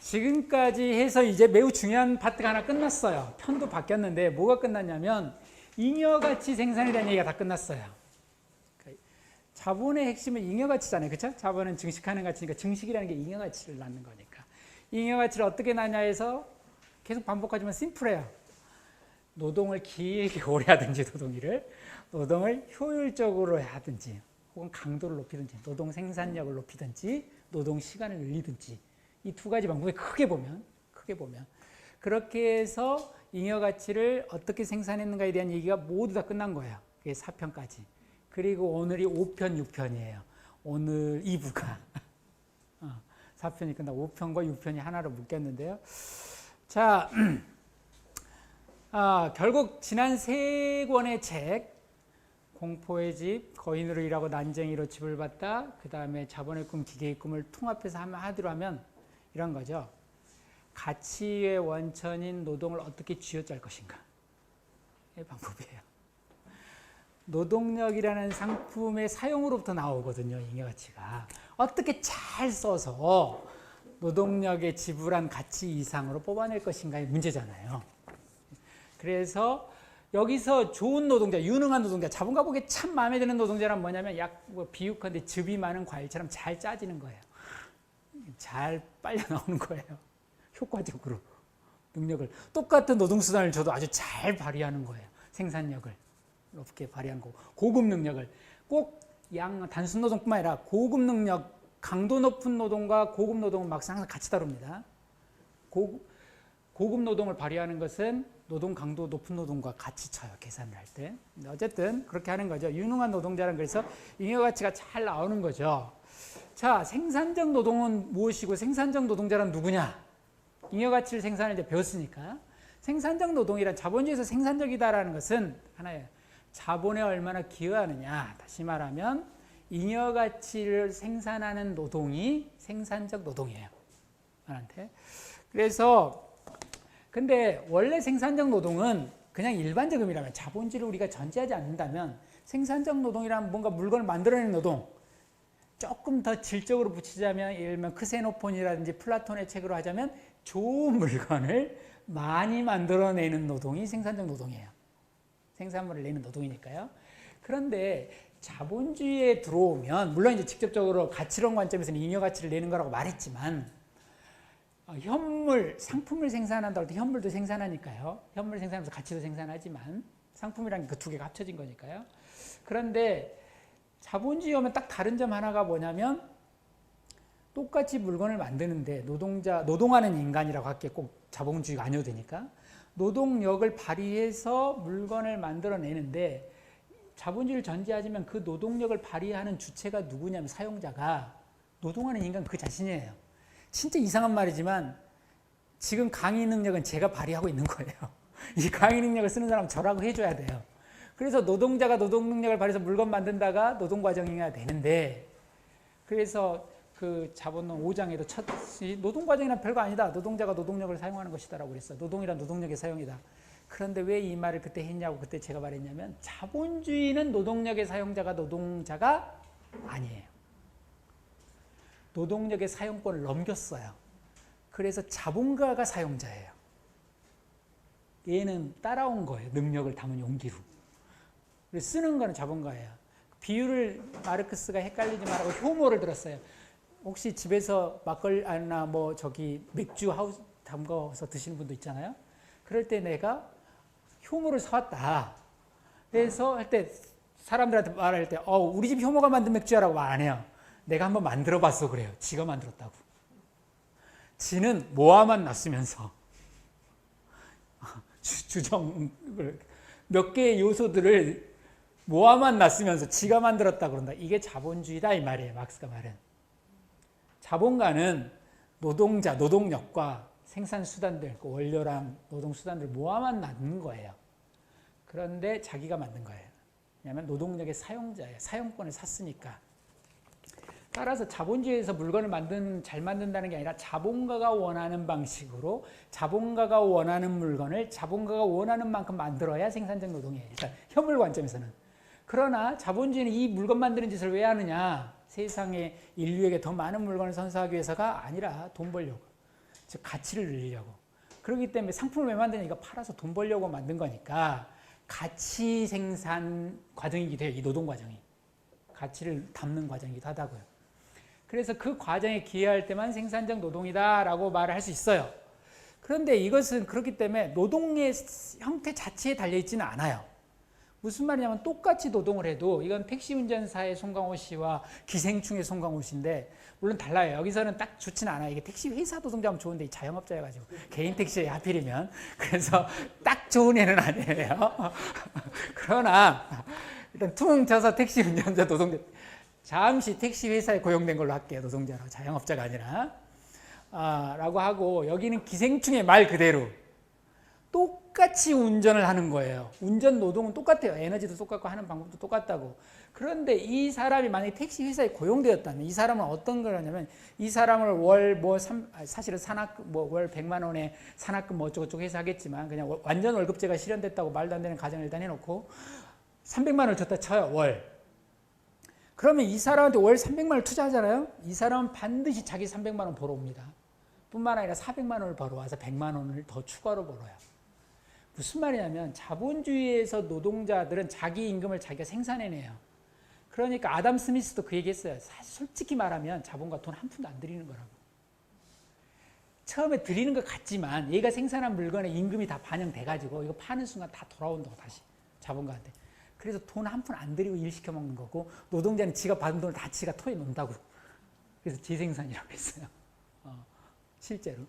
지금까지 해서 이제 매우 중요한 파트가 하나 끝났어요. 편도 바뀌었는데 뭐가 끝났냐면 잉여가치 생산에 대한 얘기가 다 끝났어요. 그러니까 자본의 핵심은 잉여가치잖아요. 그렇죠? 자본은 증식하는 가치니까 증식이라는 게 잉여가치를 낳는 거니까. 잉여가치를 어떻게 낳냐 해서 계속 반복하지만 심플해요. 노동을 길게 오래 하든지 노동을 효율적으로 하든지 혹은 강도를 높이든지 노동 생산력을 높이든지 노동 시간을 늘리든지 이 두 가지 방법에 크게 보면 그렇게 해서 잉여 가치를 어떻게 생산했는가에 대한 얘기가 모두 다 끝난 거예요. 그게 4편까지. 그리고 오늘이 5편, 6편이에요. 오늘 2부가 4편이 끝나고 5편과 6편이 하나로 묶였는데요. 자, 결국 지난 3권의 책 공포의 집, 거인으로 일하고 난쟁이로 집을 봤다. 그 다음에 자본의 꿈, 기계의 꿈을 통합해서 하기로 하면 이런 거죠. 가치의 원천인 노동을 어떻게 쥐어짤 것인가. 이 방법이에요. 노동력이라는 상품의 사용으로부터 나오거든요. 잉여가치가. 어떻게 잘 써서 노동력의 지불한 가치 이상으로 뽑아낼 것인가의 문제잖아요. 그래서 여기서 좋은 노동자, 유능한 노동자, 자본가 보기에 참 마음에 드는 노동자란 뭐냐면 비육한데 즙이 많은 과일처럼 잘 짜지는 거예요. 잘 빨려 나오는 거예요. 효과적으로 능력을 똑같은 노동수단을 줘도 아주 잘 발휘하는 거예요. 생산력을 높게 발휘한 거고 고급 능력을 꼭 단순 노동뿐만 아니라 고급 능력, 강도 높은 노동과 고급 노동은 막상 항상 같이 다룹니다. 고급 노동을 발휘하는 것은 노동 강도 높은 노동과 같이 쳐요. 계산을 할 때. 어쨌든 그렇게 하는 거죠. 유능한 노동자는 그래서 잉여가치가 잘 나오는 거죠. 자, 생산적 노동은 무엇이고 생산적 노동자란 누구냐? 잉여가치를 생산을 이제 배웠으니까. 생산적 노동이란 자본주의에서 생산적이다라는 것은 하나예요. 자본에 얼마나 기여하느냐. 다시 말하면 잉여가치를 생산하는 노동이 생산적 노동이에요. 저한테. 그래서 근데 원래 생산적 노동은 그냥 일반적 의미라면 자본주의를 우리가 전제하지 않는다면 생산적 노동이란 뭔가 물건을 만들어내는 노동, 조금 더 질적으로 붙이자면 예를 들면 크세노폰이라든지 플라톤의 책으로 하자면 좋은 물건을 많이 만들어내는 노동이 생산적 노동이에요. 생산물을 내는 노동이니까요. 그런데 자본주의에 들어오면 물론 이제 직접적으로 가치론 관점에서는 잉여가치를 내는 거라고 말했지만 현물, 상품을 생산한다고 할 때 현물도 생산하니까요. 현물 생산하면서 가치도 생산하지만 상품이란 게 그 두 개가 합쳐진 거니까요. 그런데 자본주의 오면 딱 다른 점 하나가 뭐냐면 똑같이 물건을 만드는데 노동하는 인간이라고 할게 꼭 자본주의가 아니어도 되니까 노동력을 발휘해서 물건을 만들어내는데 자본주의를 전제하지만 그 노동력을 발휘하는 주체가 누구냐면 사용자가 노동하는 인간 그 자신이에요. 진짜 이상한 말이지만 지금 강의 능력은 제가 발휘하고 있는 거예요. 이 강의 능력을 쓰는 사람은 저라고 해줘야 돼요. 그래서 노동자가 노동 능력을 발휘해서 물건 만든다가 노동 과정이어야 되는데 그래서 그 자본론 5장에도 노동 과정이란 별거 아니다. 노동자가 노동력을 사용하는 것이다라고 그랬어요. 노동이란 노동력의 사용이다. 그런데 왜 이 말을 그때 했냐고 그때 제가 말했냐면 자본주의는 노동력의 사용자가 노동자가 아니에요. 노동력의 사용권을 넘겼어요. 그래서 자본가가 사용자예요. 얘는 따라온 거예요. 능력을 담은 용기로. 쓰는 거는 자본가예요. 비유를 마르크스가 헷갈리지 말라고 효모를 들었어요. 혹시 집에서 막걸리나 맥주 하우스 담궈서 드시는 분도 있잖아요. 그럴 때 내가 효모를 사왔다. 그래서 할 때 사람들한테 말할 때 우리 집 효모가 만든 맥주야라고 말 안 해요. 내가 한번 만들어 봤어 그래요. 지가 만들었다고. 지는 모아만 놨으면서 주정 몇 개의 요소들을 모아만 놨으면서 지가 만들었다고 그런다. 이게 자본주의다 이 말이에요. 막스가 말은. 자본가는 노동자, 노동력과 생산수단들, 그 원료랑 노동수단들 모아만 놨는 거예요. 그런데 자기가 만든 거예요. 왜냐하면 노동력의 사용자예요. 사용권을 샀으니까. 따라서 자본주의에서 물건을 잘 만든다는 게 아니라 자본가가 원하는 방식으로 자본가가 원하는 물건을 자본가가 원하는 만큼 만들어야 생산적 노동이에요. 일단 현물 관점에서는. 그러나 자본주의는 이 물건 만드는 짓을 왜 하느냐? 세상에 인류에게 더 많은 물건을 선사하기 위해서가 아니라 돈 벌려고. 즉 가치를 늘리려고. 그렇기 때문에 상품을 왜 만드냐? 이거 팔아서 돈 벌려고 만든 거니까 가치 생산 과정이기도 해요. 이 노동 과정이. 가치를 담는 과정이기도 하다고요. 그래서 그 과정에 기여할 때만 생산적 노동이다라고 말을 할 수 있어요. 그런데 이것은 그렇기 때문에 노동의 형태 자체에 달려있지는 않아요. 무슨 말이냐면 똑같이 노동을 해도 이건 택시 운전사의 송강호 씨와 기생충의 송강호 씨인데 물론 달라요. 여기서는 딱 좋지는 않아요. 이게 택시 회사 노동자면 좋은데 이 자영업자여가지고 개인 택시에 하필이면 그래서 딱 좋은 애는 아니에요. 그러나 일단 퉁 쳐서 택시 운전자 노동자 잠시 택시 회사에 고용된 걸로 할게요. 노동자로 자영업자가 아니라 라고 하고 여기는 기생충의 말 그대로 똑같이 운전을 하는 거예요. 운전 노동은 똑같아요. 에너지도 똑같고 하는 방법도 똑같다고. 그런데 이 사람이 만약에 택시 회사에 고용되었다면 이 사람은 어떤 걸 하냐면 이 사람을 월 사실은 산학금 월 100만 원에 산학금 어쩌고저쩌고 해서 하겠지만 그냥 완전 월급제가 실현됐다고 말도 안 되는 가정을 일단 해놓고 300만 원을 줬다 쳐요. 월. 그러면 이 사람한테 월 300만 원을 투자하잖아요. 이 사람은 반드시 자기 300만 원 벌어옵니다. 뿐만 아니라 400만 원을 벌어와서 100만 원을 더 추가로 벌어요. 무슨 말이냐면 자본주의에서 노동자들은 자기 임금을 자기가 생산해내요. 그러니까 아담 스미스도 그 얘기했어요. 사실 솔직히 말하면 자본가 돈 한 푼도 안 들이는 거라고. 처음에 들이는 것 같지만 얘가 생산한 물건에 임금이 다 반영돼가지고 이거 파는 순간 다 돌아온다고 다시 자본가한테. 그래서 돈 한 푼 안 들이고 일 시켜 먹는 거고 노동자는 지가 받은 돈을 다 지가 토해 놓는다고. 그래서 재생산이라고 했어요. 실제로.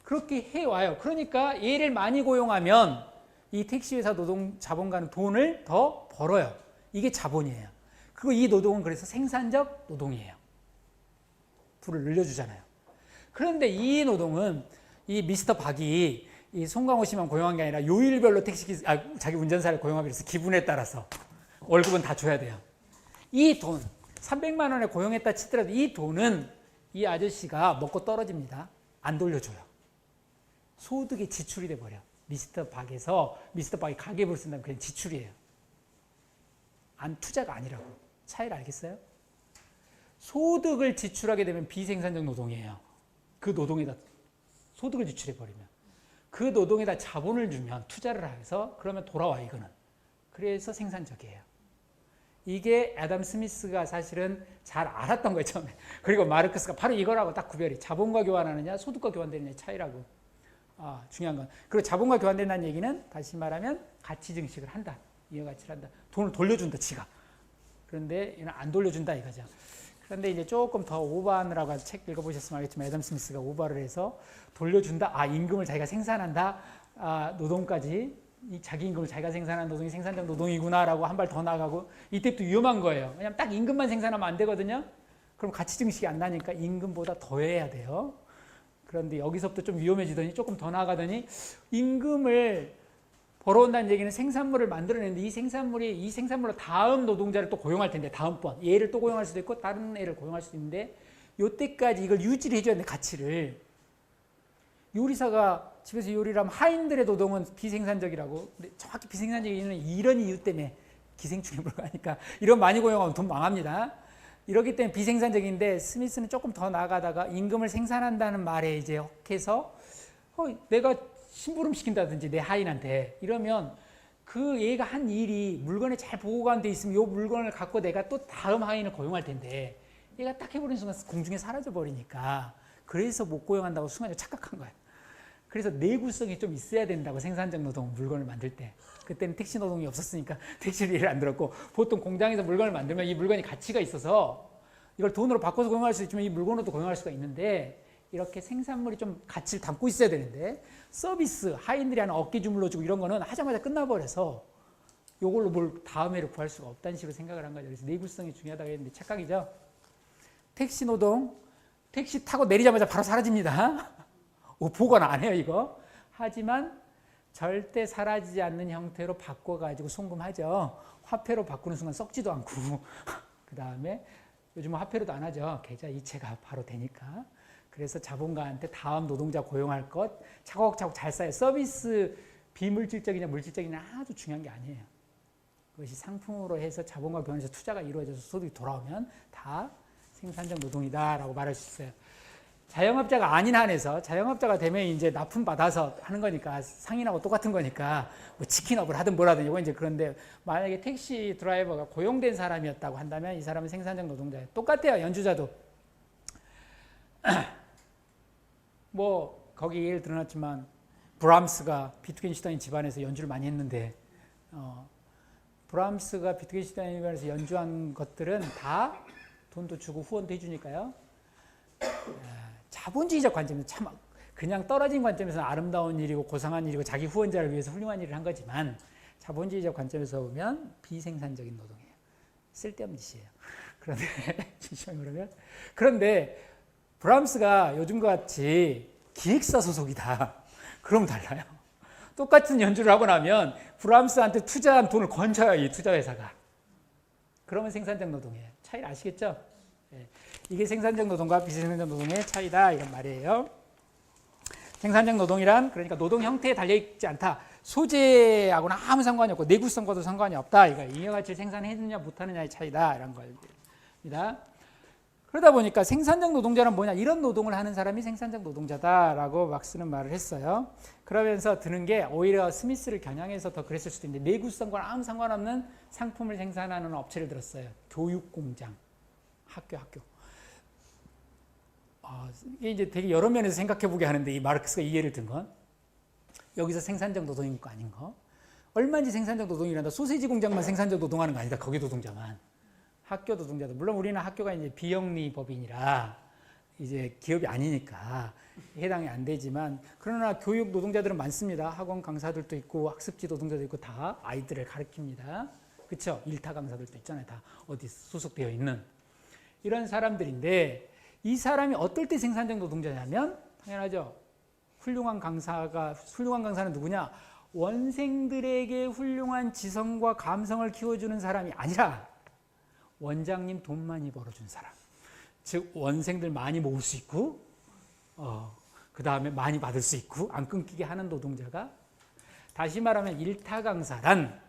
그렇게 해와요. 그러니까 얘를 많이 고용하면 이 택시회사 노동 자본가는 돈을 더 벌어요. 이게 자본이에요. 그리고 이 노동은 그래서 생산적 노동이에요. 부를 늘려주잖아요. 그런데 이 노동은 이 미스터 박이 이 송강호 씨만 고용한 게 아니라 요일별로 자기 운전사를 고용하기로 해서 기분에 따라서 월급은 다 줘야 돼요. 이 돈 300만 원에 고용했다 치더라도 이 돈은 이 아저씨가 먹고 떨어집니다. 안 돌려줘요. 소득의 지출이 돼버려. 미스터 박이 가계부를 쓴다면 그냥 지출이에요. 투자가 아니라고. 차이를 알겠어요? 소득을 지출하게 되면 비생산적 노동이에요. 그 노동에다 소득을 지출해버리면. 그 노동에다 자본을 주면 투자를 해서 그러면 돌아와 이거는. 그래서 생산적이에요. 이게 애덤 스미스가 사실은 잘 알았던 거예요 처음에. 그리고 마르크스가 바로 이거라고 딱 구별이. 자본과 교환하느냐 소득과 교환되느냐의 차이라고. 중요한 건. 그리고 자본과 교환된다는 얘기는 다시 말하면 가치 증식을 한다. 이해가치를 한다. 돈을 돌려준다 지가. 그런데 이는 안 돌려준다 이거죠. 그런데 이제 조금 더 오버하느라고 책 읽어보셨으면 알겠지만 애덤 스미스가 오버를 해서 돌려준다. 임금을 자기가 생산한다. 노동까지 자기 임금을 자기가 생산하는 노동이 생산적 노동이구나라고 한 발 더 나가고 이때부터 위험한 거예요. 왜냐하면 딱 임금만 생산하면 안 되거든요. 그럼 가치 증식이 안 나니까 임금보다 더 해야 돼요. 그런데 여기서부터 좀 위험해지더니 조금 더 나아가더니 임금을 벌어온다는 얘기는 생산물을 만들어내는데 이 생산물로 다음 노동자를 또 고용할 텐데 다음번 얘를 또 고용할 수도 있고 다른 애를 고용할 수도 있는데 이때까지 이걸 유지를 해줘야 되는데 가치를. 요리사가 집에서 요리를 하면 하인들의 노동은 비생산적이라고. 근데 정확히 비생산적인 이유는 이런 이유 때문에 기생충에 불과하니까 이런 많이 고용하면 돈 망합니다. 이렇기 때문에 비생산적인데 스미스는 조금 더 나아가다가 임금을 생산한다는 말에 이제 혹해서 내가 심부름 시킨다든지 내 하인한테 이러면 그 얘가 한 일이 물건에 잘 보호가 돼 있으면 이 물건을 갖고 내가 또 다음 하인을 고용할 텐데 얘가 딱 해버리는 순간 공중에 사라져 버리니까 그래서 못 고용한다고 순간적으로 착각한 거예요. 그래서 내구성이 좀 있어야 된다고 생산적 노동 물건을 만들 때. 그때는 택시 노동이 없었으니까 택시를 예를 안 들었고 보통 공장에서 물건을 만들면 이 물건이 가치가 있어서 이걸 돈으로 바꿔서 고용할 수 있지만 이 물건으로도 고용할 수가 있는데 이렇게 생산물이 좀 가치를 담고 있어야 되는데 서비스, 하인들이 하는 어깨 주물러주고 이런 거는 하자마자 끝나버려서 이걸로 뭘 다음 해를 구할 수가 없다는 식으로 생각을 한 거죠. 그래서 내구성이 중요하다고 했는데 착각이죠. 택시 노동, 택시 타고 내리자마자 바로 사라집니다. 보관 안 해요 이거. 하지만 절대 사라지지 않는 형태로 바꿔가지고 송금하죠. 화폐로 바꾸는 순간 썩지도 않고 그 다음에 요즘은 화폐로도 안 하죠. 계좌 이체가 바로 되니까. 그래서 자본가한테 다음 노동자 고용할 것 차곡차곡 잘 쌓여. 서비스 비물질적이냐 물질적이냐 아주 중요한 게 아니에요. 그것이 상품으로 해서 자본과 교환해서 투자가 이루어져서 소득이 돌아오면 다 생산적 노동이다라고 말할 수 있어요. 자영업자가 아닌 한에서 자영업자가 되면 이제 납품 받아서 하는 거니까 상인하고 똑같은 거니까 뭐 치킨업을 하든 뭐라든 이거 이제 그런데 만약에 택시 드라이버가 고용된 사람이었다고 한다면 이 사람은 생산적 노동자예요. 똑같아요. 연주자도 뭐 거기 예를 들어놨지만 브람스가 비트겐슈타인 집안에서 연주를 많이 했는데 브람스가 비트겐슈타인 집안에서 연주한 것들은 다 돈도 주고 후원도 해주니까요. 자본주의적 관점에서 참 그냥 떨어진 관점에서는 아름다운 일이고 고상한 일이고 자기 후원자를 위해서 훌륭한 일을 한 거지만 자본주의적 관점에서 보면 비생산적인 노동이에요. 쓸데없는 짓이에요. 그런데 그런데 브람스가 요즘과 같이 기획사 소속이다. 그럼 달라요. 똑같은 연주를 하고 나면 브람스한테 투자한 돈을 건져요. 이 투자회사가. 그러면 생산적 노동이에요. 차이를 아시겠죠? 이게 생산적 노동과 비생산적 노동의 차이다 이런 말이에요. 생산적 노동이란 그러니까 노동 형태에 달려있지 않다. 소재하고는 아무 상관이 없고 내구성과도 상관이 없다. 이거 잉여가치를 생산해느냐 못하느냐의 차이다 이런 겁니다. 그러다 보니까 생산적 노동자는 뭐냐 이런 노동을 하는 사람이 생산적 노동자다라고 막스는 말을 했어요. 그러면서 드는 게 오히려 스미스를 겨냥해서 더 그랬을 수도 있는데 내구성과 아무 상관없는 상품을 생산하는 업체를 들었어요. 교육공장, 학교. 이게 이제 되게 여러 면에서 생각해보게 하는데 이 마르크스가 이 예를 든 건 여기서 생산적 노동인 거 아닌 거 얼마인지 생산적 노동이란다. 소세지 공장만 생산적 노동하는 거 아니다. 거기 노동자만. 학교 노동자도 물론 우리는 학교가 이제 비영리 법인이라 이제 기업이 아니니까 해당이 안 되지만 그러나 교육 노동자들은 많습니다. 학원 강사들도 있고 학습지 노동자도 있고 다 아이들을 가르칩니다. 그렇죠? 일타 강사들도 있잖아요. 다 어디 소속되어 있는 이런 사람들인데 이 사람이 어떨 때 생산적 노동자냐면 당연하죠. 훌륭한 강사는 누구냐? 원생들에게 훌륭한 지성과 감성을 키워주는 사람이 아니라 원장님 돈 많이 벌어준 사람. 즉 원생들 많이 모을 수 있고 그 다음에 많이 받을 수 있고 안 끊기게 하는 노동자가 다시 말하면 일타 강사란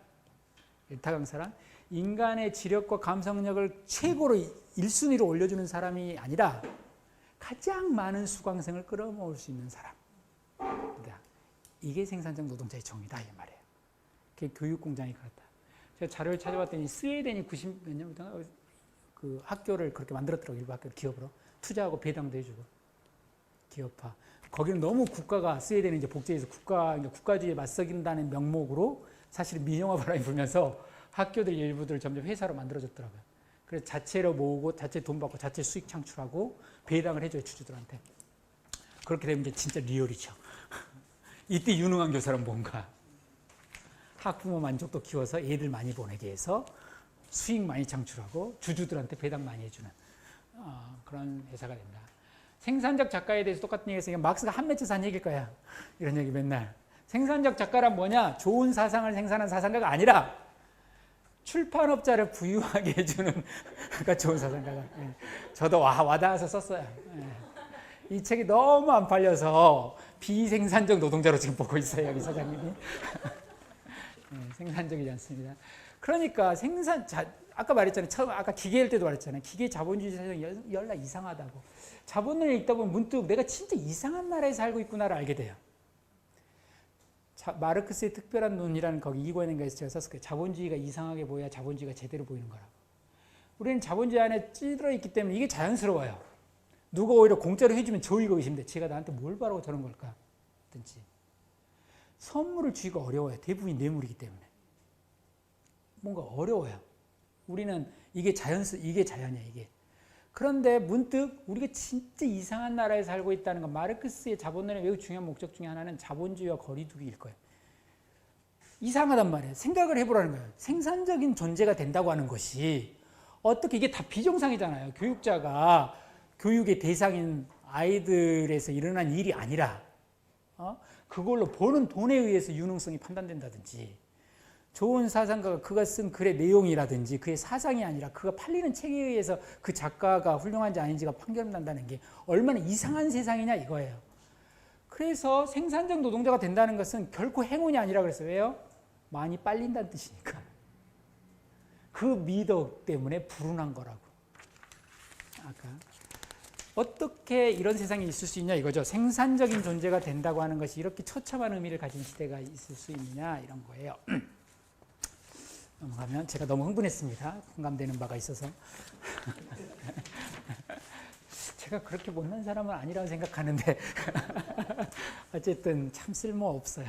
인간의 지력과 감성력을 최고로 1순위로 올려주는 사람이 아니라 가장 많은 수강생을 끌어모을 수 있는 사람. 이게 생산적 노동자의 정의다 이 말이에요. 그게 교육공장이 그렇다. 제가 자료를 찾아봤더니 스웨덴이 90몇 년부터 그 학교를 그렇게 만들었더라고요. 일부 학교를 기업으로 투자하고 배당도 해주고 기업화. 거기는 너무 국가가 스웨덴은 이제 복제해서 국가주의에 맞서긴다는 명목으로 사실 민영화 바람이 불면서 학교들 일부들 점점 회사로 만들어졌더라고요. 그래서 자체로 모으고 자체 돈 받고 자체 수익 창출하고 배당을 해줘요 주주들한테. 그렇게 되면 이제 진짜 리얼이죠. 이때 유능한 교사는 뭔가 학부모 만족도 키워서 애들 많이 보내게 해서 수익 많이 창출하고 주주들한테 배당 많이 해주는 그런 회사가 된다. 생산적 작가에 대해서 똑같은 얘기했으니까 막스가 한 맺혀서 한 얘기일 거야. 이런 얘기 맨날. 생산적 작가란 뭐냐? 좋은 사상을 생산한 사상가가 아니라 출판업자를 부유하게 해주는 그러니까 좋은 사상가가. 저도 와닿아서 썼어요. 이 책이 너무 안 팔려서 비생산적 노동자로 지금 보고 있어요. 여기 사장님이. 생산적이지 않습니다. 그러니까 아까 말했잖아요. 아까 기계일 때도 말했잖아요. 기계 자본주의 사상이 열나 이상하다고. 자본론을 읽다 보면 문득 내가 진짜 이상한 나라에 살고 있구나를 알게 돼요. 마르크스의 특별한 논이라는 거기 2권인가에서 제가 썼을 거예요. 자본주의가 이상하게 보여야 자본주의가 제대로 보이는 거라고. 우리는 자본주의 안에 찌들어 있기 때문에 이게 자연스러워요. 누가 오히려 공짜로 해주면 저 이거 의심돼. 제가 나한테 뭘 바라고 저런 걸까? 든지. 선물을 주기가 어려워요. 대부분이 뇌물이기 때문에. 뭔가 어려워요. 우리는 이게 자연이야, 이게. 그런데 문득 우리가 진짜 이상한 나라에 살고 있다는 건 마르크스의 자본론의 매우 중요한 목적 중에 하나는 자본주의와 거리두기일 거예요. 이상하단 말이에요. 생각을 해보라는 거예요. 생산적인 존재가 된다고 하는 것이 어떻게 이게 다 비정상이잖아요. 교육자가 교육의 대상인 아이들에서 일어난 일이 아니라 그걸로 버는 돈에 의해서 유능성이 판단된다든지 좋은 사상가가 그가 쓴 글의 내용이라든지 그의 사상이 아니라 그가 팔리는 책에 의해서 그 작가가 훌륭한지 아닌지가 판결난다는 게 얼마나 이상한 세상이냐 이거예요. 그래서 생산적 노동자가 된다는 것은 결코 행운이 아니라 그랬어요. 왜요? 많이 빨린다는 뜻이니까. 그 미덕 때문에 불운한 거라고. 아까 어떻게 이런 세상이 있을 수 있냐 이거죠. 생산적인 존재가 된다고 하는 것이 이렇게 처참한 의미를 가진 시대가 있을 수 있느냐 이런 거예요. 넘어가면 제가 너무 흥분했습니다. 공감되는 바가 있어서. 제가 그렇게 못난 사람은 아니라고 생각하는데 어쨌든 참 쓸모없어요.